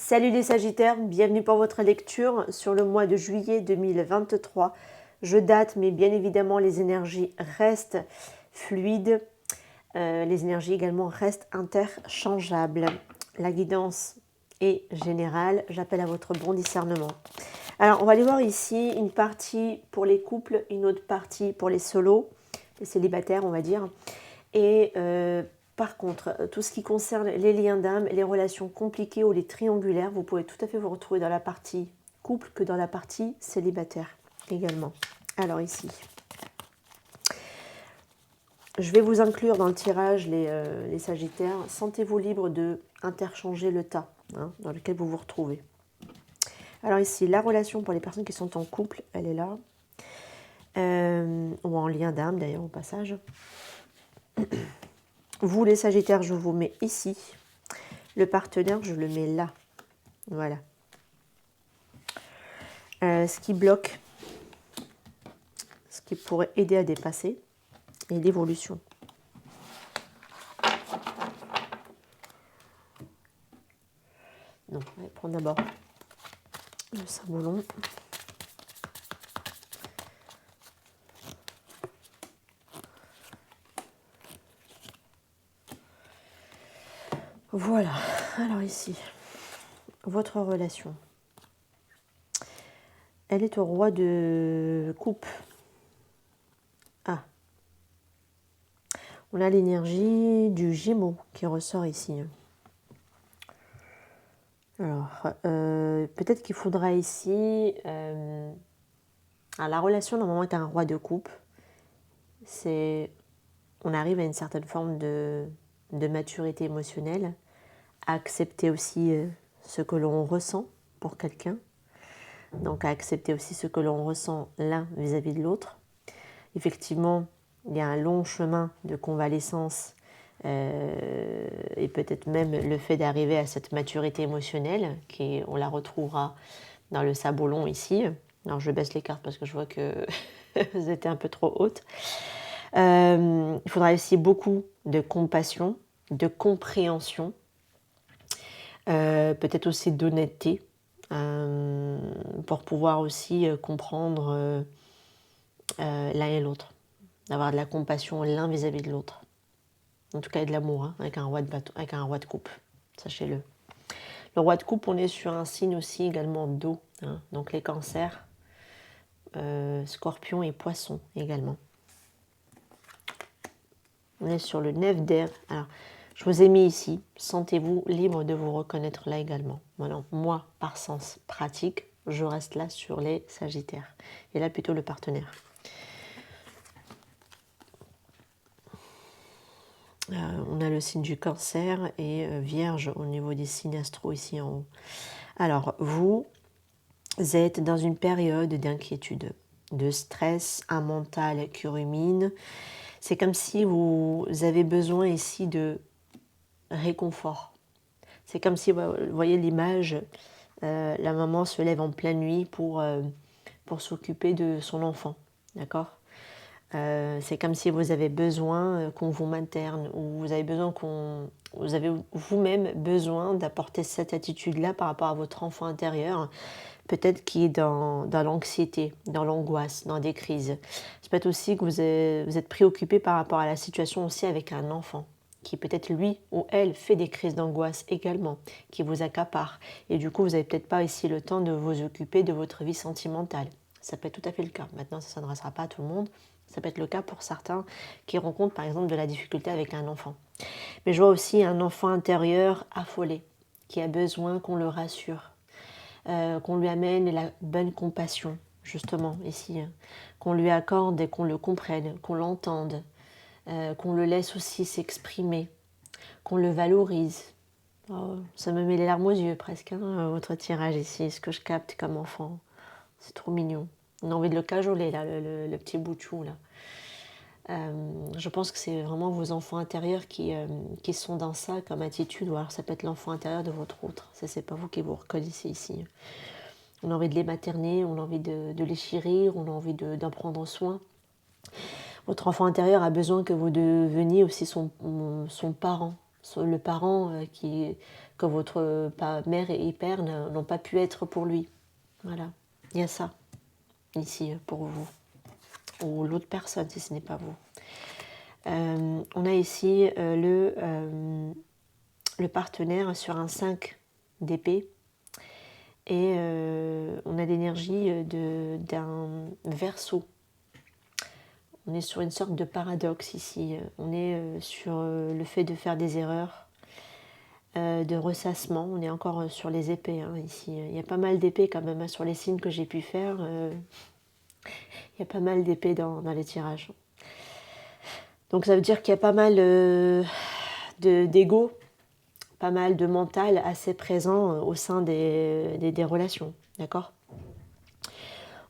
Salut les Sagittaires, bienvenue pour votre lecture sur le mois de juillet 2023. Je date, mais bien évidemment les énergies restent fluides, les énergies également restent interchangeables. La guidance est générale, j'appelle à votre bon discernement. Alors on va aller voir ici une partie pour les couples, une autre partie pour les solos, les célibataires on va dire, et par contre, tout ce qui concerne les liens d'âme, les relations compliquées ou les triangulaires, vous pouvez tout à fait vous retrouver dans la partie couple que dans la partie célibataire également. Alors ici, je vais vous inclure dans le tirage les Sagittaires. Sentez-vous libre de interchanger le tas dans lequel vous vous retrouvez. Alors ici, la relation pour les personnes qui sont en couple, elle est là. Ou en lien d'âme d'ailleurs au passage. Vous les Sagittaires, je vous mets ici. Le partenaire, je le mets là. Voilà. Ce qui bloque, ce qui pourrait aider à dépasser, et l'évolution. Donc, on va prendre d'abord le saboulon. Voilà. Alors ici, votre relation. Elle est au roi de coupe. Ah. On a l'énergie du Gémeaux qui ressort ici. Alors, peut-être qu'il faudra ici... la relation, normalement, est un roi de coupe. On arrive à une certaine forme de maturité émotionnelle, à accepter aussi ce que l'on ressent pour quelqu'un. Donc, à accepter aussi ce que l'on ressent l'un vis-à-vis de l'autre. Effectivement, il y a un long chemin de convalescence et peut-être même le fait d'arriver à cette maturité émotionnelle, on la retrouvera dans le saboulon ici. Alors, je baisse les cartes parce que je vois que vous étiez un peu trop hautes. Il faudra aussi beaucoup de compassion, de compréhension, peut-être aussi d'honnêteté, pour pouvoir aussi comprendre l'un et l'autre, d'avoir de la compassion l'un vis-à-vis de l'autre. En tout cas, et de l'amour, avec un roi de bateau, avec un roi de coupe, sachez-le. Le roi de coupe, on est sur un signe aussi également d'eau, donc les cancers, scorpions et poissons également. On est sur le 9 d'air. Alors, je vous ai mis ici, sentez-vous libre de vous reconnaître là également. Voilà, moi, par sens pratique, je reste là sur les Sagittaires. Et là, plutôt le partenaire. On a le signe du cancer et vierge au niveau des signes astro ici en haut. Alors, vous êtes dans une période d'inquiétude, de stress, un mental qui rumine. C'est comme si vous avez besoin ici de réconfort. C'est comme si, vous voyez l'image, la maman se lève en pleine nuit pour s'occuper de son enfant, d'accord ? C'est comme si vous avez besoin qu'on vous materne, ou vous avez vous-même besoin d'apporter cette attitude-là par rapport à votre enfant intérieur, peut-être qui est dans l'anxiété, dans l'angoisse, dans des crises. C'est peut-être aussi que vous êtes préoccupé par rapport à la situation aussi avec un enfant, qui peut-être lui ou elle fait des crises d'angoisse également, qui vous accapare. Et du coup, vous n'avez peut-être pas ici le temps de vous occuper de votre vie sentimentale. Ça peut être tout à fait le cas. Maintenant, ça ne s'adressera pas à tout le monde. Ça peut être le cas pour certains qui rencontrent par exemple de la difficulté avec un enfant. Mais je vois aussi un enfant intérieur affolé, qui a besoin qu'on le rassure, qu'on lui amène la bonne compassion, justement, ici, qu'on lui accorde et qu'on le comprenne, qu'on l'entende, qu'on le laisse aussi s'exprimer, qu'on le valorise. Oh, ça me met les larmes aux yeux presque, votre tirage ici, ce que je capte comme enfant. C'est trop mignon. On a envie de le cajoler, là, le petit boutchou, là. Je pense que c'est vraiment vos enfants intérieurs qui sont dans ça comme attitude, ou alors ça peut être l'enfant intérieur de votre autre. Ça, c'est pas vous qui vous reconnaissez ici. On a envie de les materner, on a envie de les chérir, on a envie d'en prendre soin. Votre enfant intérieur a besoin que vous deveniez aussi son parent, le parent que votre mère et père n'ont pas pu être pour lui. Voilà, il y a ça ici pour vous, ou l'autre personne si ce n'est pas vous. On a ici le partenaire sur un 5 d'épée, et on a l'énergie d'un Verseau. On est sur une sorte de paradoxe ici. On est sur le fait de faire des erreurs, de ressassement. On est encore sur les épées ici. Il y a pas mal d'épées quand même sur les signes que j'ai pu faire. Il y a pas mal d'épées dans les tirages. Donc ça veut dire qu'il y a pas mal d'ego, pas mal de mental assez présent au sein des relations. D'accord ?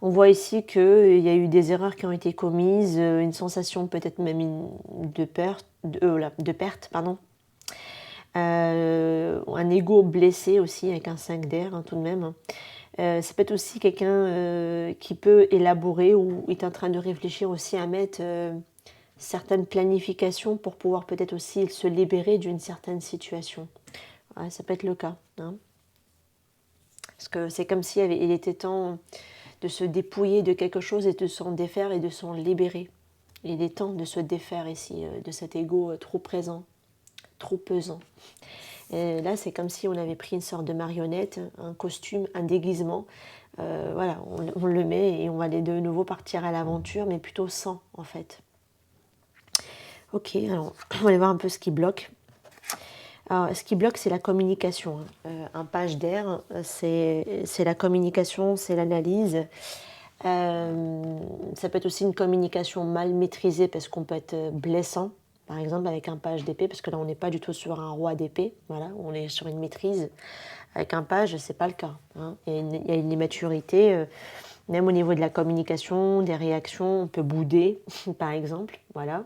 On voit ici qu'il y a eu des erreurs qui ont été commises, une sensation peut-être même de perte, pardon. Un ego blessé aussi avec un 5 d'air tout de même. Ça peut être aussi quelqu'un qui peut élaborer ou est en train de réfléchir aussi à mettre certaines planifications pour pouvoir peut-être aussi se libérer d'une certaine situation. Ouais, ça peut être le cas. Parce que c'est comme si il était temps de se dépouiller de quelque chose et de s'en défaire et de s'en libérer. Il est temps de se défaire ici de cet ego trop présent, trop pesant. Et là, c'est comme si on avait pris une sorte de marionnette, un costume, un déguisement. Voilà, on le met et on va aller de nouveau partir à l'aventure, mais plutôt sans, en fait. Ok, alors on va aller voir un peu ce qui bloque. Alors, ce qui bloque, c'est la communication. Un page d'air, c'est la communication, c'est l'analyse. Ça peut être aussi une communication mal maîtrisée parce qu'on peut être blessant, par exemple avec un page d'épée, parce que là on n'est pas du tout sur un roi d'épée, voilà, on est sur une maîtrise. Avec un page, c'est pas le cas. Il y a une immaturité, même au niveau de la communication, des réactions, on peut bouder, par exemple, voilà.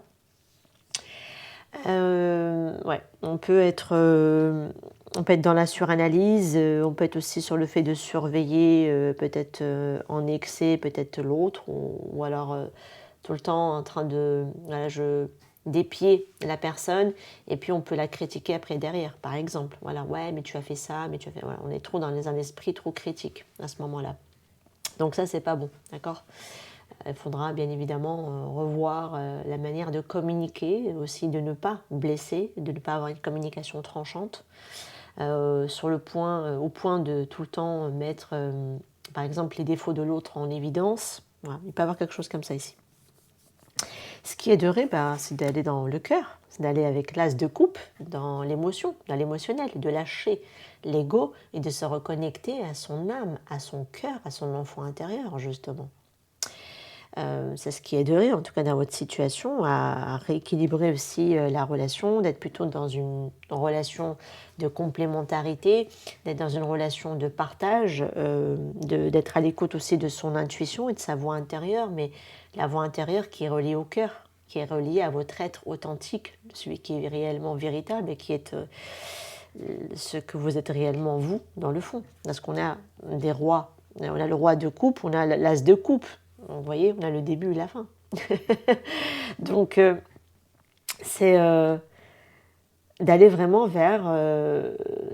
Ouais, on peut être dans la suranalyse, on peut être aussi sur le fait de surveiller peut-être en excès, peut-être l'autre, ou alors tout le temps en train de d'épier la personne, et puis on peut la critiquer après derrière, par exemple. Voilà, ouais, mais tu as fait ça, mais tu as fait... Voilà, on est trop dans un esprit trop critique à ce moment-là. Donc ça, c'est pas bon, d'accord ? Il faudra bien évidemment revoir la manière de communiquer, aussi de ne pas blesser, de ne pas avoir une communication tranchante, au point de tout le temps mettre, par exemple, les défauts de l'autre en évidence. Voilà, il peut y avoir quelque chose comme ça ici. Ce qui aiderait, c'est d'aller dans le cœur, c'est d'aller avec l'as de coupe dans l'émotion, dans l'émotionnel, de lâcher l'ego et de se reconnecter à son âme, à son cœur, à son enfant intérieur, justement. C'est ce qui aiderait, en tout cas dans votre situation, à rééquilibrer aussi la relation, d'être plutôt dans une relation de complémentarité, d'être dans une relation de partage, d'être à l'écoute aussi de son intuition et de sa voix intérieure, mais la voix intérieure qui est reliée au cœur, qui est reliée à votre être authentique, celui qui est réellement véritable et qui est ce que vous êtes réellement vous, dans le fond. Parce qu'on a des rois, on a le roi de coupe, on a l'as de coupe. Vous voyez, on a le début et la fin. Donc, c'est d'aller vraiment vers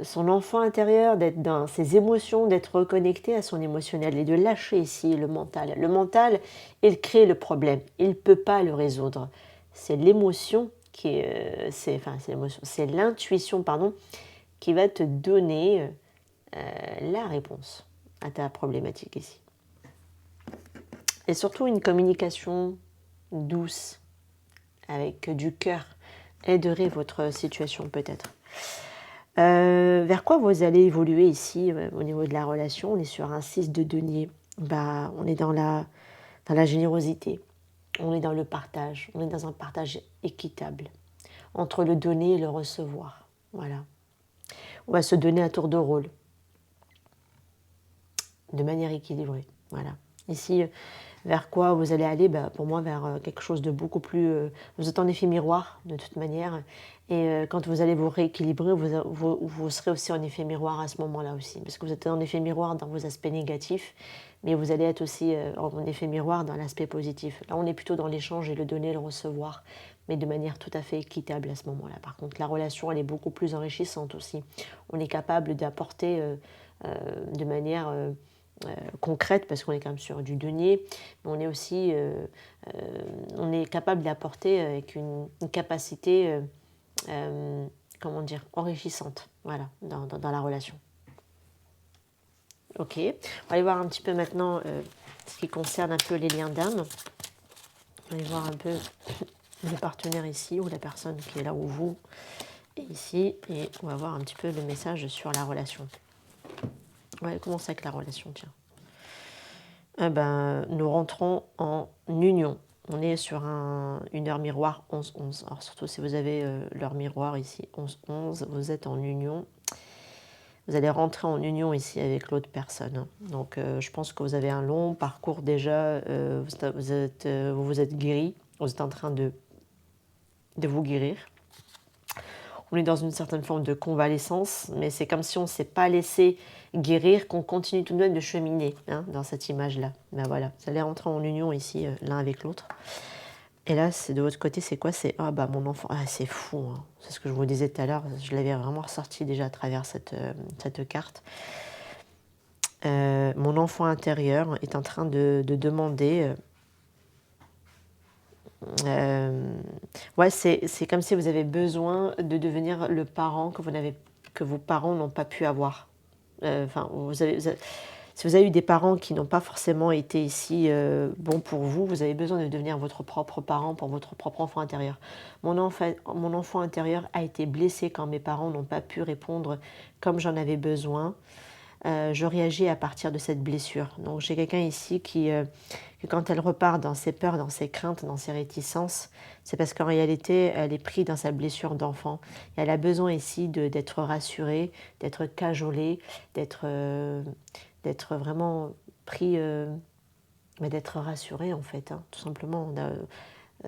son enfant intérieur, d'être dans ses émotions, d'être reconnecté à son émotionnel et de lâcher ici le mental. Le mental, il crée le problème, il ne peut pas le résoudre. C'est l'émotion c'est l'intuition, qui va te donner la réponse à ta problématique ici. Et surtout une communication douce, avec du cœur, aiderait votre situation peut-être. Vers quoi vous allez évoluer ici au niveau de la relation? On est sur un 6 de denier. On est dans la générosité, on est dans le partage, on est dans un partage équitable entre le donner et le recevoir. Voilà. On va se donner à tour de rôle, de manière équilibrée. Voilà. Ici, vers quoi vous allez aller? Pour moi, vers quelque chose de beaucoup plus... vous êtes en effet miroir, de toute manière. Et quand vous allez vous rééquilibrer, vous serez aussi en effet miroir à ce moment-là aussi. Parce que vous êtes en effet miroir dans vos aspects négatifs, mais vous allez être aussi en effet miroir dans l'aspect positif. Là, on est plutôt dans l'échange et le donner, le recevoir. mais de manière tout à fait équitable à ce moment-là. Par contre, la relation, elle est beaucoup plus enrichissante aussi. On est capable d'apporter de manière concrète, parce qu'on est quand même sur du denier, mais on est aussi on est capable d'apporter avec une capacité comment dire, enrichissante, voilà, dans la relation. Ok, on va aller voir un petit peu maintenant ce qui concerne un peu les liens d'âme. On va aller voir un peu le partenaire ici, ou la personne qui est là où vous, et ici, et on va voir un petit peu le message sur la relation. On va commencer avec la relation, tiens. Eh ben, nous rentrons en union. On est sur une heure miroir 11-11. Alors surtout si vous avez l'heure miroir ici 11-11, vous êtes en union. Vous allez rentrer en union ici avec l'autre personne. Donc je pense que vous avez un long parcours déjà. Vous vous êtes guéri. Vous êtes en train de vous guérir. On est dans une certaine forme de convalescence, mais c'est comme si on ne s'est pas laissé guérir, qu'on continue tout de même de cheminer dans cette image-là. Ben voilà, vous allez rentrer en union ici, l'un avec l'autre. Et là, c'est de votre côté, c'est quoi? C'est mon enfant, c'est fou. Hein. C'est ce que je vous disais tout à l'heure. Je l'avais vraiment ressorti déjà à travers cette carte. Mon enfant intérieur est en train de demander. Ouais, c'est comme si vous avez besoin de devenir le parent que vos parents n'ont pas pu avoir. Si vous avez eu des parents qui n'ont pas forcément été ici bons pour vous, vous avez besoin de devenir votre propre parent pour votre propre enfant intérieur. Mon enfant intérieur a été blessé quand mes parents n'ont pas pu répondre comme j'en avais besoin. Je réagis à partir de cette blessure. Donc j'ai quelqu'un ici que quand elle repart dans ses peurs, dans ses craintes, dans ses réticences, c'est parce qu'en réalité, elle est prise dans sa blessure d'enfant. Et elle a besoin ici d'être rassurée, d'être cajolée, d'être vraiment pris, d'être rassurée en fait, tout simplement.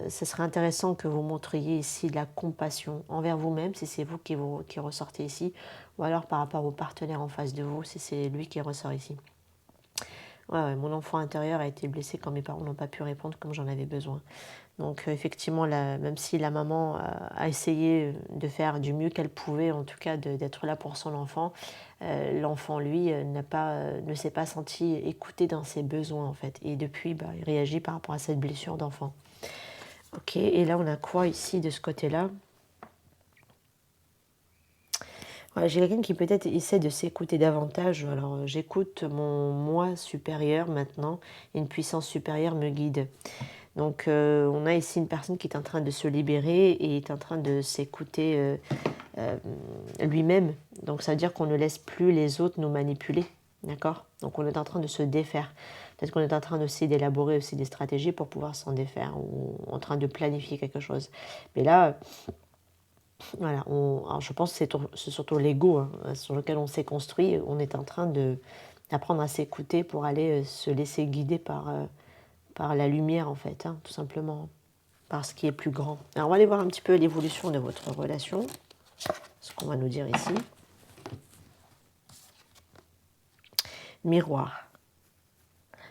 Ce serait intéressant que vous montriez ici de la compassion envers vous-même, si c'est vous qui ressortez ici, ou alors par rapport au partenaire en face de vous, si c'est lui qui ressort ici. Ouais, mon enfant intérieur a été blessé quand mes parents n'ont pas pu répondre comme j'en avais besoin. Donc effectivement, même si la maman a essayé de faire du mieux qu'elle pouvait, en tout cas d'être là pour son enfant, l'enfant, lui, ne s'est pas senti écouté dans ses besoins, en fait. Et depuis, il réagit par rapport à cette blessure d'enfant. Ok, et là, on a quoi ici, de ce côté-là? Voilà, j'ai quelqu'un qui peut-être essaie de s'écouter davantage. Alors, j'écoute mon moi supérieur maintenant, et une puissance supérieure me guide. Donc, on a ici une personne qui est en train de se libérer et est en train de s'écouter lui-même. Donc, ça veut dire qu'on ne laisse plus les autres nous manipuler. D'accord? Donc, on est en train de se défaire. Peut-être qu'on est en train d'essayer d'élaborer aussi des stratégies pour pouvoir s'en défaire ou en train de planifier quelque chose. Mais là, voilà, alors je pense que c'est surtout l'ego sur lequel on s'est construit. On est en train d'apprendre à s'écouter pour aller se laisser guider par la lumière, en fait, tout simplement, par ce qui est plus grand. Alors, on va aller voir un petit peu l'évolution de votre relation, ce qu'on va nous dire ici. Miroir.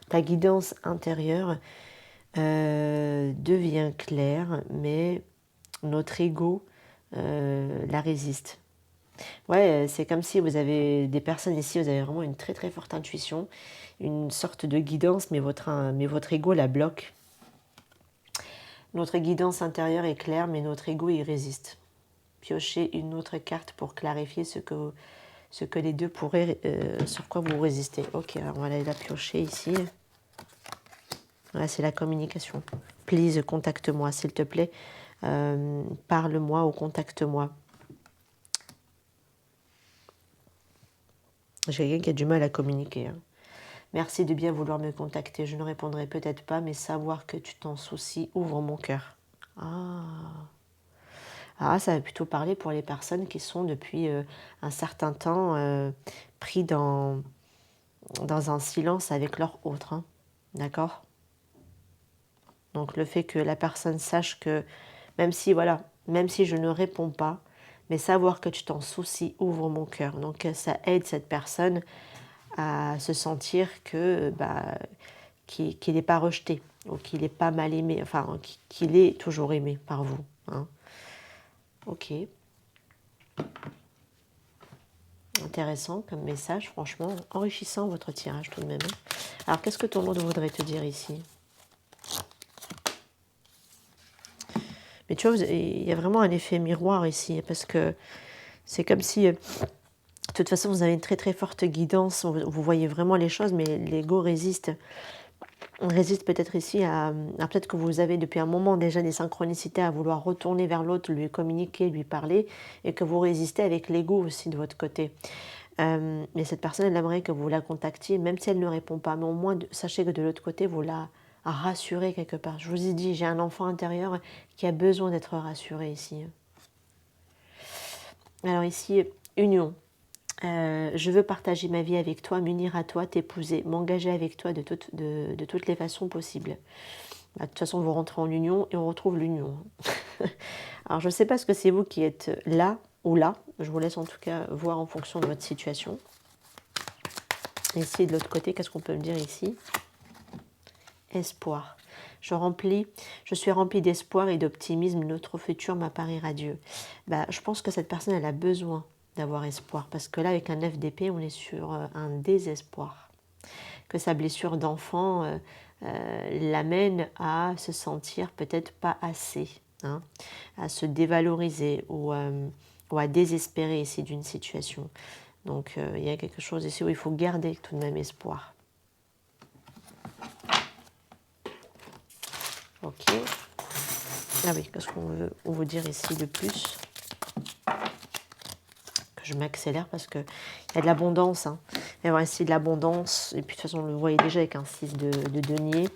Ta guidance intérieure devient claire, mais notre ego la résiste. Ouais, c'est comme si vous avez des personnes ici, vous avez vraiment une très très forte intuition, une sorte de guidance, mais votre ego la bloque. Notre guidance intérieure est claire, mais notre ego y résiste. Piochez une autre carte pour clarifier ce que les deux pourraient, sur quoi vous résistez. Ok, alors on va aller la piocher ici. Voilà, c'est la communication. Please, contacte-moi, s'il te plaît. Parle-moi ou contacte-moi. J'ai quelqu'un qui a du mal à communiquer. Merci de bien vouloir me contacter. Je ne répondrai peut-être pas, mais savoir que tu t'en soucies ouvre mon cœur. Ça va plutôt parler pour les personnes qui sont depuis un certain temps pris dans un silence avec leur autre. D'accord? Donc le fait que la personne sache que même si je ne réponds pas, mais savoir que tu t'en soucies ouvre mon cœur. Donc ça aide cette personne à se sentir qu'il n'est pas rejeté ou qu'il n'est pas mal aimé, enfin qu'il est toujours aimé par vous. hein. Ok. Intéressant comme message, franchement, enrichissant votre tirage tout de même. Alors, qu'est-ce que ton monde voudrait te dire ici? Mais tu vois, il y a vraiment un effet miroir ici, parce que c'est comme si, de toute façon, vous avez une très très forte guidance, vous voyez vraiment les choses, mais l'ego résiste. On résiste peut-être ici à peut-être que vous avez depuis un moment déjà des synchronicités à vouloir retourner vers l'autre, lui communiquer, lui parler, et que vous résistez avec l'ego aussi de votre côté. Mais cette personne, elle aimerait que vous la contactiez, même si elle ne répond pas. Mais au moins, sachez que de l'autre côté, vous la rassurez quelque part. Je vous ai dit, j'ai un enfant intérieur qui a besoin d'être rassuré ici. Alors ici, union. Je veux partager ma vie avec toi, m'unir à toi, t'épouser, m'engager avec toi de toutes les façons possibles. Bah, de toute façon, vous rentrez en union et on retrouve l'union. Alors, je ne sais pas ce que c'est vous qui êtes là ou là. Je vous laisse en tout cas voir en fonction de votre situation. Ici, de l'autre côté, qu'est-ce qu'on peut me dire ici? Espoir. Je suis remplie d'espoir et d'optimisme. Notre futur m'apparaît radieux. Bah, je pense que cette personne, elle a besoin d'avoir espoir. Parce que là, avec un 9 d'épée, on est sur un désespoir. Que sa blessure d'enfant l'amène à se sentir peut-être pas assez, hein, à se dévaloriser ou à désespérer ici d'une situation. Donc il y a quelque chose ici où il faut garder tout de même espoir. Ok. Ah oui, qu'est-ce qu'on veut vous dire ici de plus? Que je m'accélère parce qu'il y a de l'abondance. Hein. Il y a ici de l'abondance. Et puis de toute façon, on le voyait déjà avec un 6 de denier.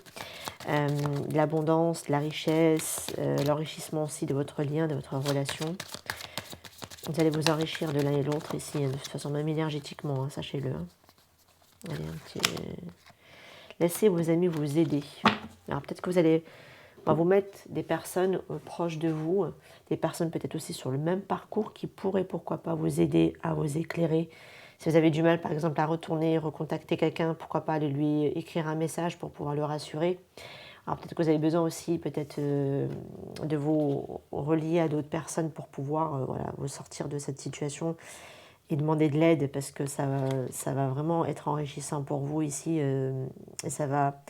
De l'abondance, de la richesse, l'enrichissement aussi de votre lien, de votre relation. Vous allez vous enrichir de l'un et l'autre ici, hein, de toute façon, même énergétiquement, hein, sachez-le. Hein. Allez, un petit... Laissez vos amis vous aider. Alors peut-être que vous allez vous mettre des personnes proches de vous, des personnes peut-être aussi sur le même parcours qui pourraient, pourquoi pas, vous aider à vous éclairer. Si vous avez du mal, par exemple, à retourner, recontacter quelqu'un, pourquoi pas aller lui écrire un message pour pouvoir le rassurer. Alors peut-être que vous avez besoin aussi peut-être de vous relier à d'autres personnes pour pouvoir voilà, vous sortir de cette situation et demander de l'aide parce que ça va vraiment être enrichissant pour vous ici et ça va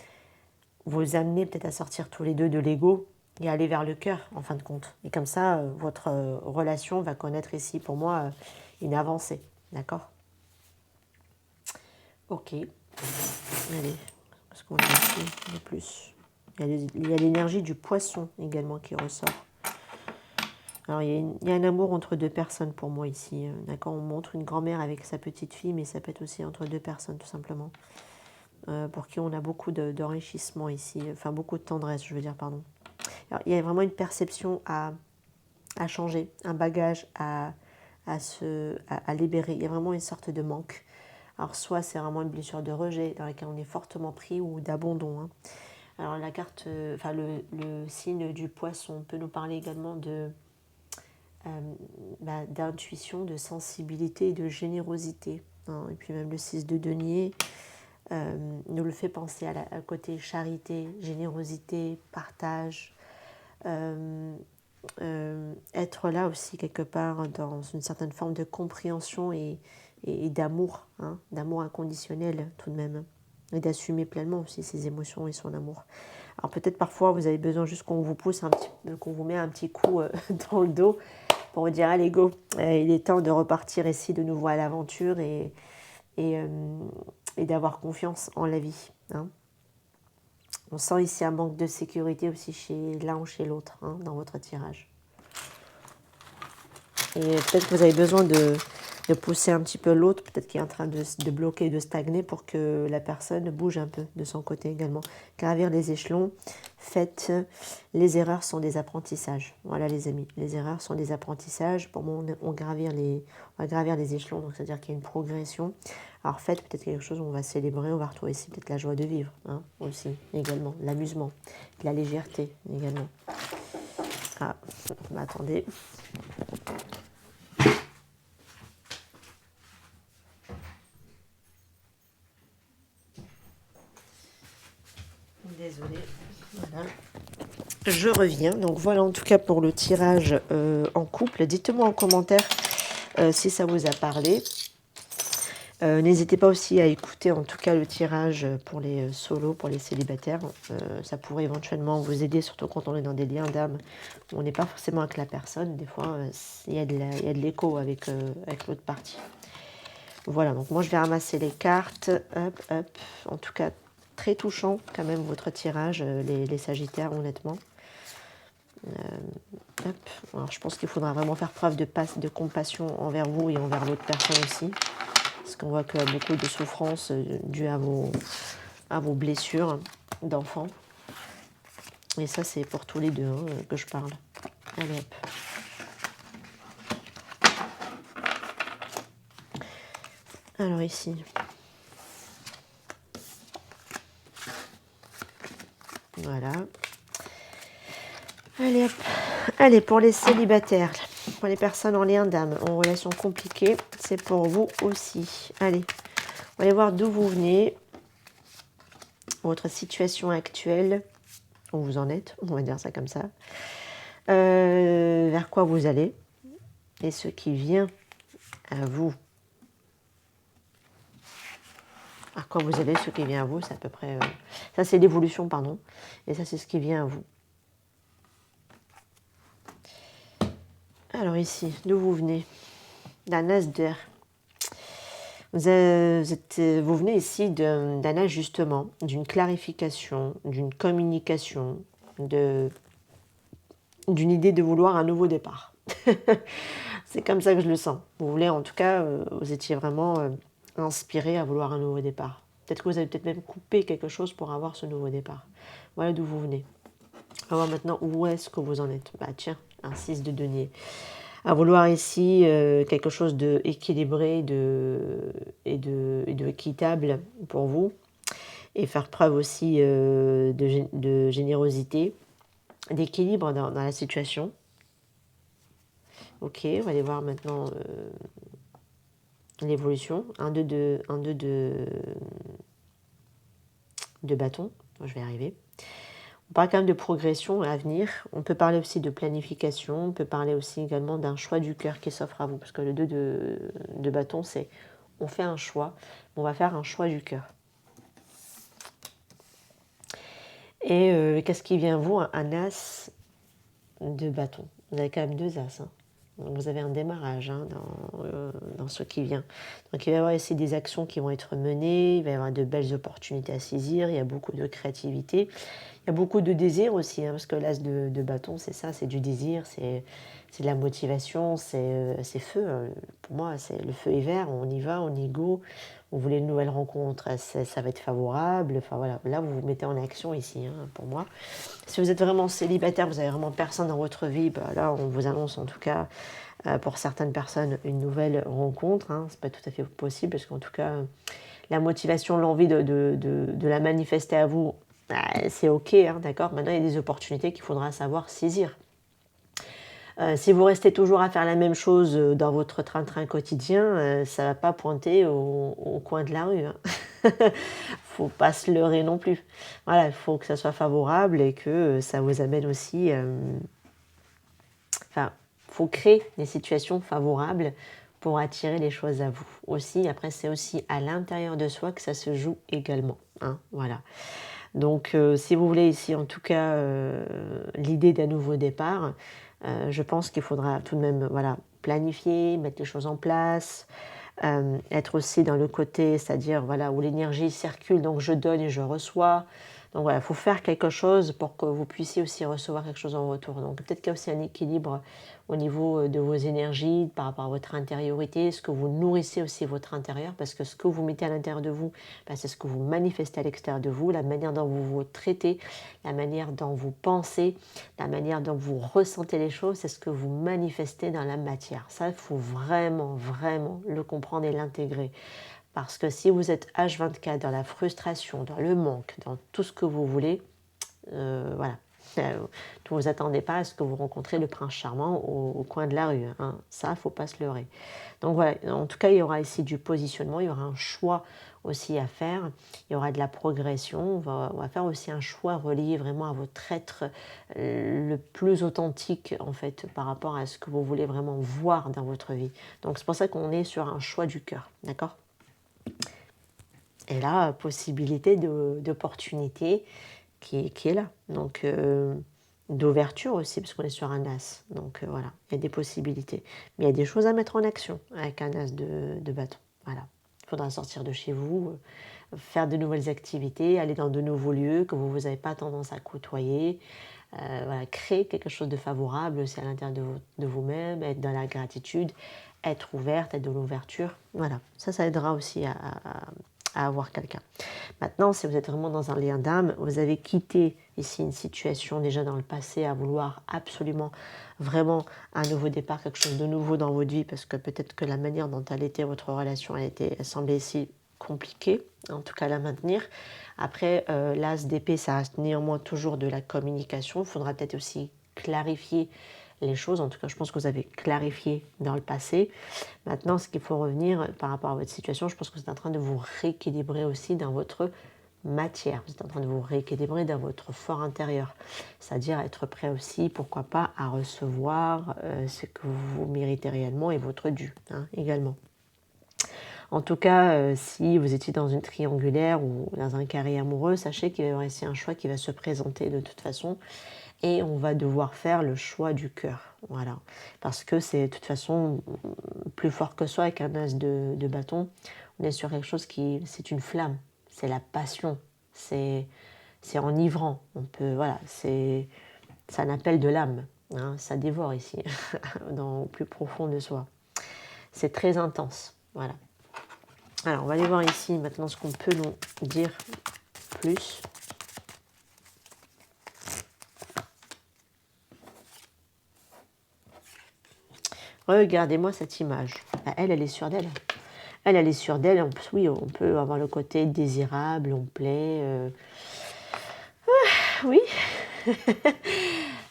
vous amener peut-être à sortir tous les deux de l'ego et aller vers le cœur en fin de compte. Et comme ça, votre relation va connaître ici pour moi une avancée. D'accord? Ok. Allez, qu'est-ce qu'on a ici de plus? Il y a l'énergie du poisson également qui ressort. Alors, il y a un amour entre deux personnes pour moi ici. D'accord, on montre une grand-mère avec sa petite fille, mais ça peut être aussi entre deux personnes, tout simplement. Pour qui on a beaucoup d'enrichissement ici. Enfin, beaucoup de tendresse, je veux dire, pardon. Alors, il y a vraiment une perception à changer, un bagage à libérer. Il y a vraiment une sorte de manque. Alors, soit c'est vraiment une blessure de rejet dans laquelle on est fortement pris ou d'abandon. Hein. Alors, la carte, enfin, le signe du poisson peut nous parler également d'intuition, de sensibilité et de générosité. Hein. Et puis même le 6 de denier nous le fait penser à côté charité, générosité, partage, être là aussi quelque part dans une certaine forme de compréhension et d'amour, hein, d'amour inconditionnel tout de même, et d'assumer pleinement aussi ses émotions et son amour. Alors peut-être parfois vous avez besoin juste qu'on vous pousse un petit, qu'on vous met un petit coup dans le dos pour vous dire allez go, il est temps de repartir ici de nouveau à l'aventure et d'avoir confiance en la vie. Hein. On sent ici un manque de sécurité aussi chez l'un ou chez l'autre hein, dans votre tirage. Et peut-être que vous avez besoin de pousser un petit peu l'autre, peut-être qu'il est en train de bloquer, de stagner pour que la personne bouge un peu de son côté également. Gravir les échelons, faites, les erreurs sont des apprentissages. Voilà les amis, les erreurs sont des apprentissages. Pour moi, on va gravir les échelons, donc c'est-à-dire qu'il y a une progression. Alors faites peut-être quelque chose où on va célébrer, on va retrouver ici peut-être la joie de vivre, hein, aussi, également, l'amusement, la légèreté également. Ah, bah, attendez. Désolée. Voilà. je reviens. Donc voilà en tout cas pour le tirage en couple. Dites-moi en commentaire si ça vous a parlé. N'hésitez pas aussi à écouter en tout cas le tirage pour les solos, pour les célibataires. Ça pourrait éventuellement vous aider, surtout quand on est dans des liens d'âme. On n'est pas forcément avec la personne. Des fois, il y a de l'écho avec, avec l'autre partie. Voilà, donc moi je vais ramasser les cartes. Hop, hop. En tout cas, très touchant quand même votre tirage, les Sagittaires, honnêtement. Hop. Alors, je pense qu'il faudra vraiment faire preuve de compassion envers vous et envers l'autre personne aussi. Parce qu'on voit qu'il y a beaucoup de souffrances dues à vos blessures d'enfant. Et ça, c'est pour tous les deux hein, que je parle. Allez hop. Alors ici. Voilà. Allez hop. Allez, pour les célibataires, pour les personnes en lien d'âme, en relation compliquée, c'est pour vous aussi. Allez, on va aller voir d'où vous venez, votre situation actuelle, où vous en êtes, on va dire ça comme ça, vers quoi vous allez, et ce qui vient à vous. À quoi vous allez, ce qui vient à vous, c'est à peu près... ça, c'est l'évolution, pardon, et ça, c'est ce qui vient à vous. Alors ici, d'où vous venez? D'un as d'air. Vous venez ici d'un ajustement, d'une clarification, d'une communication, d'une idée de vouloir un nouveau départ. C'est comme ça que je le sens. Vous voulez, en tout cas, vous étiez vraiment inspiré à vouloir un nouveau départ. Peut-être que vous avez peut-être même coupé quelque chose pour avoir ce nouveau départ. Voilà d'où vous venez. On va voir maintenant où est-ce que vous en êtes. Bah tiens, un 6 de denier. À vouloir ici quelque chose d'équilibré et de équitable pour vous. Et faire preuve aussi de générosité, d'équilibre dans la situation. Ok, on va aller voir maintenant l'évolution. Un 2 de bâton. Je vais y arriver. On parle quand même de progression à venir. On peut parler aussi de planification. On peut parler aussi également d'un choix du cœur qui s'offre à vous. Parce que le 2 de bâton, c'est on fait un choix. On va faire un choix du cœur. Et qu'est-ce qui vient à vous? Un as de bâton. Vous avez quand même 2 as. Hein. Donc vous avez un démarrage hein, dans ce qui vient. Donc il va y avoir ici des actions qui vont être menées, il va y avoir de belles opportunités à saisir, il y a beaucoup de créativité, il y a beaucoup de désir aussi, hein, parce que l'as de bâton c'est ça, c'est du désir, c'est de la motivation, c'est feu. Pour moi, le feu est vert, on y va, on y go, vous voulez une nouvelle rencontre, ça va être favorable. Enfin voilà, là vous vous mettez en action ici hein, pour moi. Si vous êtes vraiment célibataire, vous n'avez vraiment personne dans votre vie, bah là on vous annonce en tout cas pour certaines personnes une nouvelle rencontre. Hein. C'est pas tout à fait possible parce qu'en tout cas la motivation, l'envie de la manifester à vous, bah, c'est ok, hein, d'accord. Maintenant il y a des opportunités qu'il faudra savoir saisir. Si vous restez toujours à faire la même chose dans votre train-train quotidien, ça ne va pas pointer au coin de la rue. Hein. Faut pas se leurrer non plus. Voilà, il faut que ça soit favorable et que ça vous amène aussi... Enfin, il faut créer des situations favorables pour attirer les choses à vous. Aussi, après, c'est aussi à l'intérieur de soi que ça se joue également. Hein, voilà. Donc, si vous voulez ici, en tout cas, l'idée d'un nouveau départ, je pense qu'il faudra tout de même voilà, planifier, mettre les choses en place, être aussi dans le côté, c'est-à-dire voilà, où l'énergie circule, donc je donne et je reçois. Donc voilà, il faut faire quelque chose pour que vous puissiez aussi recevoir quelque chose en retour. Donc peut-être qu'il y a aussi un équilibre au niveau de vos énergies par rapport à votre intériorité, ce que vous nourrissez aussi votre intérieur, parce que ce que vous mettez à l'intérieur de vous, ben, c'est ce que vous manifestez à l'extérieur de vous, la manière dont vous vous traitez, la manière dont vous pensez, la manière dont vous ressentez les choses, c'est ce que vous manifestez dans la matière. Ça, il faut vraiment, vraiment le comprendre et l'intégrer. Parce que si vous êtes H24 dans la frustration, dans le manque, dans tout ce que vous voulez, voilà, Ne vous attendez pas à ce que vous rencontrez le prince charmant au coin de la rue. Hein. Ça, il ne faut pas se leurrer. Donc voilà, en tout cas, il y aura ici du positionnement, il y aura un choix aussi à faire, il y aura de la progression, on va faire aussi un choix relié vraiment à votre être le plus authentique en fait par rapport à ce que vous voulez vraiment voir dans votre vie. Donc c'est pour ça qu'on est sur un choix du cœur, d'accord? Et là, possibilité d'opportunité qui est là. Donc d'ouverture aussi, parce qu'on est sur un as. Donc voilà, il y a des possibilités. Mais il y a des choses à mettre en action avec un as de bâton. Voilà. Il faudra sortir de chez vous, faire de nouvelles activités, aller dans de nouveaux lieux que vous n'avez pas tendance à côtoyer. Voilà, créer quelque chose de favorable aussi à l'intérieur de vous-même, être dans la gratitude, être ouverte, être dans l'ouverture. Voilà, ça aidera aussi à avoir quelqu'un. Maintenant, si vous êtes vraiment dans un lien d'âme, vous avez quitté ici une situation déjà dans le passé à vouloir absolument, vraiment un nouveau départ, quelque chose de nouveau dans votre vie, parce que peut-être que la manière dont elle était, votre relation, elle semblait ici compliquée, en tout cas à la maintenir. Après, l'as d'épée, ça reste néanmoins toujours de la communication. Il faudra peut-être aussi clarifier les choses. En tout cas, je pense que vous avez clarifié dans le passé. Maintenant, ce qu'il faut revenir par rapport à votre situation, je pense que vous êtes en train de vous rééquilibrer aussi dans votre matière. Vous êtes en train de vous rééquilibrer dans votre fort intérieur. C'est-à-dire être prêt aussi, pourquoi pas, à recevoir ce que vous méritez réellement et votre dû également. En tout cas, si vous étiez dans une triangulaire ou dans un carré amoureux, sachez qu'il y aura ici un choix qui va se présenter de toute façon et on va devoir faire le choix du cœur. Voilà. Parce que c'est de toute façon plus fort que soi avec un as de bâton. On est sur quelque chose qui, c'est une flamme, c'est la passion, c'est enivrant. On peut, voilà, c'est un appel de l'âme. Hein, ça dévore ici, au plus profond de soi. C'est très intense. Voilà. Alors, on va aller voir ici maintenant ce qu'on peut nous dire plus. Regardez-moi cette image. Elle est sûre d'elle. Elle est sûre d'elle. Oui, on peut avoir le côté désirable, on plaît. Oui.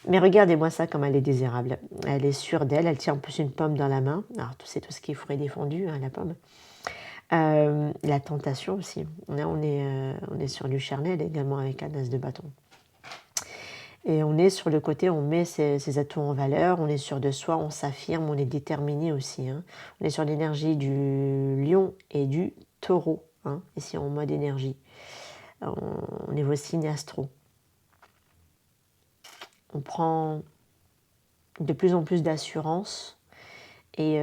Mais regardez-moi ça comme elle est désirable. Elle est sûre d'elle. Elle tient en plus une pomme dans la main. Alors, c'est tout ce qui est fruit défendu, la pomme. La tentation aussi. Là, on est sur du charnel également avec un as de bâton. Et on est sur le côté, on met ses atouts en valeur, on est sûr de soi, on s'affirme, on est déterminé aussi. Hein. On est sur l'énergie du lion et du taureau, ici en mode énergie. Au niveau signe astro. On prend de plus en plus d'assurance et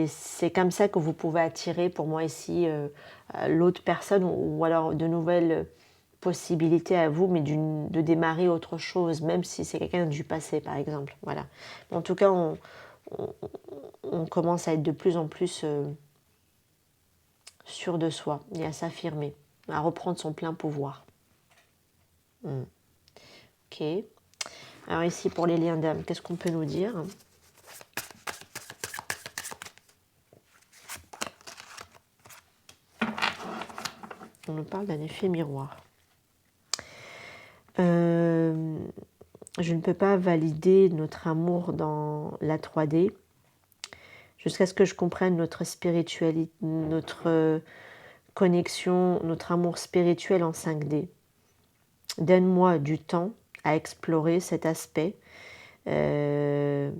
c'est comme ça que vous pouvez attirer pour moi ici l'autre personne ou alors de nouvelles possibilités à vous, mais de démarrer autre chose, même si c'est quelqu'un du passé par exemple. Voilà. En tout cas, on commence à être de plus en plus sûr de soi et à s'affirmer, à reprendre son plein pouvoir. Ok. Alors ici pour les liens d'âme, qu'est-ce qu'on peut nous dire ? On nous parle d'un effet miroir. Je ne peux pas valider notre amour dans la 3D jusqu'à ce que je comprenne notre spiritualité, notre connexion, notre amour spirituel en 5D. Donne-moi du temps à explorer cet aspect et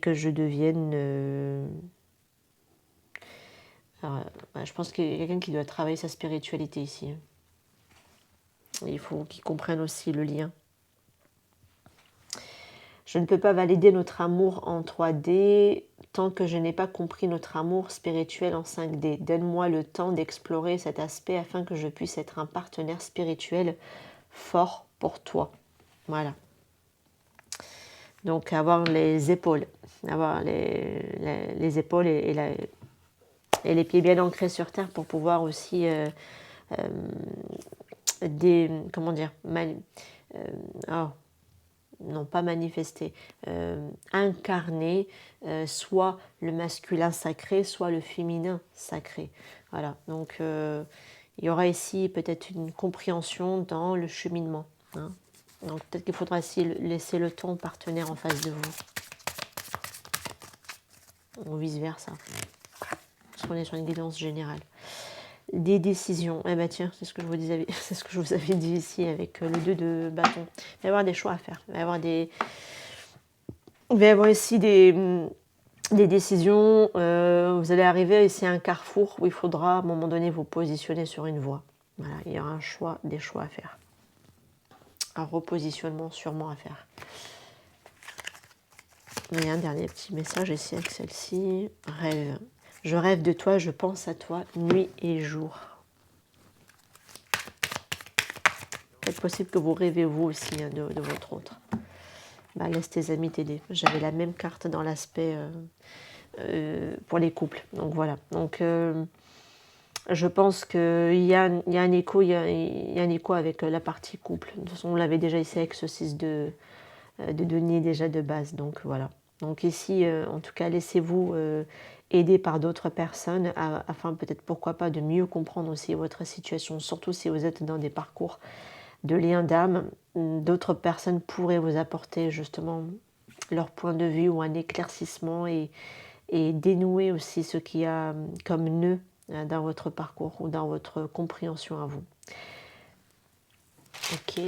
que je devienne... Alors, je pense qu'il y a quelqu'un qui doit travailler sa spiritualité ici. Il faut qu'il comprenne aussi le lien. Je ne peux pas valider notre amour en 3D tant que je n'ai pas compris notre amour spirituel en 5D. Donne-moi le temps d'explorer cet aspect afin que je puisse être un partenaire spirituel fort pour toi. Voilà. Donc avoir les épaules, avoir les épaules et les pieds bien ancrés sur terre pour pouvoir aussi comment dire, non pas manifester, incarner soit le masculin sacré, soit le féminin sacré. Voilà, donc il y aura ici peut-être une compréhension dans le cheminement. Hein. Donc peut-être qu'il faudra aussi laisser le temps au partenaire en face de vous. Ou vice-versa. Parce qu'on est sur une guidance générale. Des décisions. Eh bien tiens, c'est ce que je vous disais, c'est ce que je vous avais dit ici avec le 2 de bâton. Il va y avoir des choix à faire. Il va y avoir ici des décisions. Vous allez arriver ici à un carrefour où il faudra à un moment donné vous positionner sur une voie. Voilà, il y aura des choix à faire. Un repositionnement sûrement à faire. Et un dernier petit message ici avec celle-ci. Rêve. Je rêve de toi, je pense à toi, nuit et jour. C'est possible que vous rêvez vous aussi hein, de votre autre. Bah, laisse tes amis t'aider. J'avais la même carte dans l'aspect pour les couples. Donc voilà. Donc je pense qu'il y a un écho, il y a un écho avec la partie couple. De toute façon, on l'avait déjà ici avec ce 6 de denier déjà de base. Donc voilà. Donc ici, en tout cas, laissez-vous aider par d'autres personnes afin peut-être pourquoi pas de mieux comprendre aussi votre situation, surtout si vous êtes dans des parcours de liens d'âme. D'autres personnes pourraient vous apporter justement leur point de vue ou un éclaircissement et dénouer aussi ce qu'il y a comme nœud dans votre parcours ou dans votre compréhension à vous. Ok.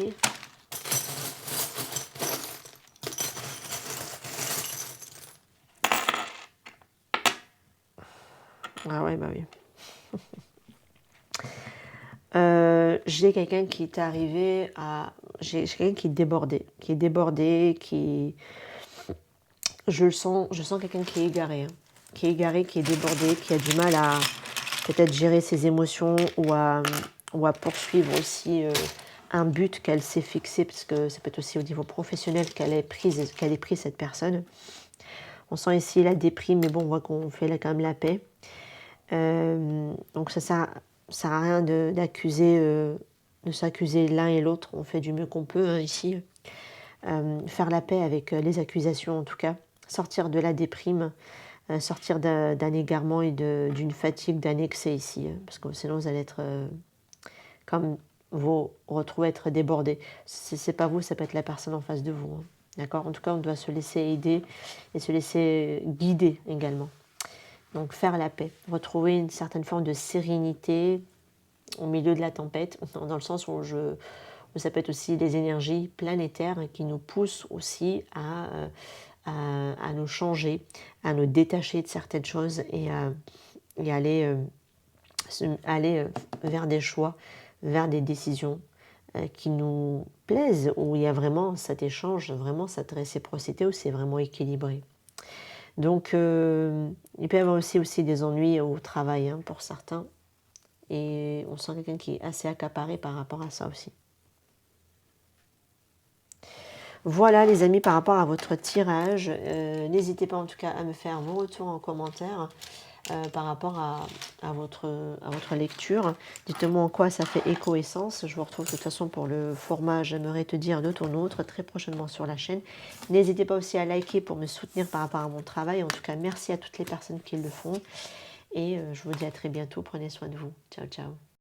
Ah ouais, bah oui. J'ai quelqu'un qui est arrivé à... J'ai quelqu'un qui est débordé, je sens quelqu'un qui est égaré, hein, qui est débordé, qui a du mal à peut-être gérer ses émotions ou à poursuivre aussi un but qu'elle s'est fixé, parce que ça peut être aussi au niveau professionnel qu'elle ait pris cette personne. On sent ici la déprime, mais bon, on voit qu'on fait là quand même la paix. Donc ça sert à rien de s'accuser l'un et l'autre. On fait du mieux qu'on peut hein, ici. Faire la paix avec les accusations en tout cas. Sortir de la déprime, sortir d'un égarement et d'une fatigue, d'un excès ici. Parce que sinon vous allez être comme vous retrouvez être débordé. Si c'est pas vous, ça peut être la personne en face de vous. Hein. D'accord ? En tout cas, on doit se laisser aider et se laisser guider également. Donc faire la paix, retrouver une certaine forme de sérénité au milieu de la tempête, dans le sens où ça peut être aussi des énergies planétaires qui nous poussent aussi à nous changer, à nous détacher de certaines choses et aller vers des choix, vers des décisions qui nous plaisent, où il y a vraiment cet échange, vraiment cette réciprocité, où c'est vraiment équilibré. Donc, il peut y avoir aussi des ennuis au travail hein, pour certains. Et on sent quelqu'un qui est assez accaparé par rapport à ça aussi. Voilà les amis par rapport à votre tirage. N'hésitez pas en tout cas à me faire vos retours en commentaire par rapport à votre lecture. Dites-moi en quoi ça fait écho et sens. Je vous retrouve de toute façon pour le format J'aimerais te dire de ton autre très prochainement sur la chaîne. N'hésitez pas aussi à liker pour me soutenir par rapport à mon travail. En tout cas, merci à toutes les personnes qui le font. Et je vous dis à très bientôt. Prenez soin de vous. Ciao, ciao.